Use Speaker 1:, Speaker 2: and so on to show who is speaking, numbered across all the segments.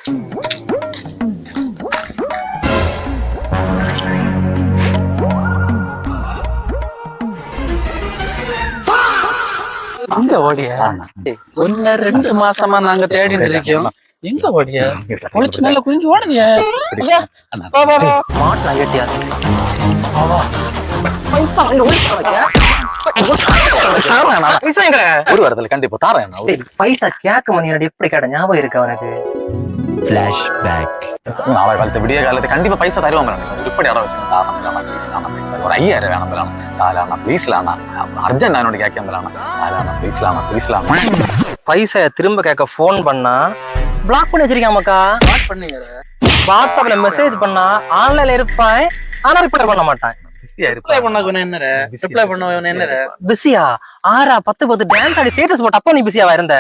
Speaker 1: எங்க ஓடிய? ஒன்னு 2 மாசமா நாங்க தேடிட்டு இருக்கோம். எங்க ஓடிய? பொழிச்சு மேல குனிஞ்சு ஓடுங்க.
Speaker 2: மாட்டலாம் கேட்டியா?
Speaker 3: ஒரு வாரத்துல கண்டிப்பா தாரேன்.
Speaker 2: பைசா கேட்க மணி எப்படி கேட்ட ஞாபகம் இருக்கு அவனுக்கு?
Speaker 3: நாளை காலத்து விடிய காலத்து கண்டிப்பா பைசா தருவாங்க. இப்படி இடம் வச்சு தாராளம் பேசலாம். ஒரு 5000 வேணும் தாராளம் பேசலாம். அர்ஜென்ட் என்னோட கேட்க தாராளம் பேசலாம்.
Speaker 2: பைசா திரும்ப கேட்க போன் பண்ணா பிளாக் பண்ணி வச்சிருக்காமக்கா. வாட்ஸ்அப்ல மெசேஜ் பண்ணா ஆன்லைன்ல இருப்பான், ஆனா ரிப்ளை பண்ண மாட்டான். பிஸியா? 6-10 டான்ஸ் ஆடி ஸ்டேட்டஸ் போட்ட அப்போ நீ பிஸியாவா இருந்த?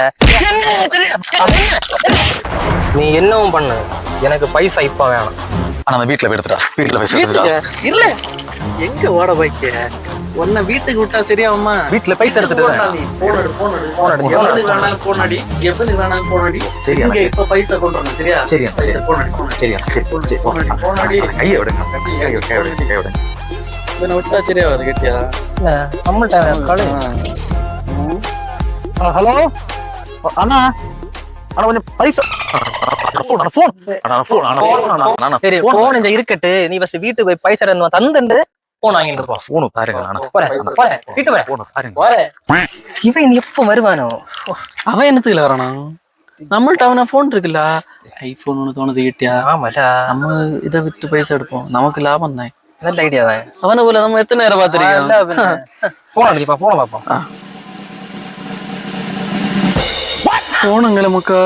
Speaker 2: நீ என்னவும் பண்ணு, எனக்கு பைசா இப்ப வேணும்.
Speaker 3: ஆனா வீட்டுல எடுத்துட்டா. வீட்டுல பைசா
Speaker 1: இல்ல. எங்க ஓட பைக்க? உன்ன வீட்டுக்கு விட்டா சரியாவுமா?
Speaker 3: வீட்டுல பைசா எடுத்துட்டு
Speaker 1: இப்ப பைசா கொண்டு வரணும். சரியா?
Speaker 3: கையை விடுங்க.
Speaker 1: விட்டா சரியா வருது கேட்டியா?
Speaker 3: ஹலோ அண்ணா, கொஞ்சம் பைசா
Speaker 2: இருக்கட்டு. நீ பஸ் வீட்டுக்கு போய் பைசா தந்துட்டு போன் வாங்கிட்டு இருப்போம்.
Speaker 3: போனு பாருங்க.
Speaker 2: இவன் எப்ப வருவானோ?
Speaker 1: அவன் என்னத்துக்குல வரானா? நம்மள்ட்ட அவன போன் இருக்குல்ல, ஐபோன் ஒண்ணு தோணுது கேட்டியா?
Speaker 2: ஆமாடா,
Speaker 1: நம்ம இதை விட்டு பைசா எடுப்போம், நமக்கு லாபம் தான்.
Speaker 2: நல்ல ஐடியா தான்.
Speaker 1: அவனை போல நம்ம எத்தனை நேரம் பாத்துருக்கோம்.
Speaker 2: போன பாப்போம்.
Speaker 1: போனங்கள மக்கா.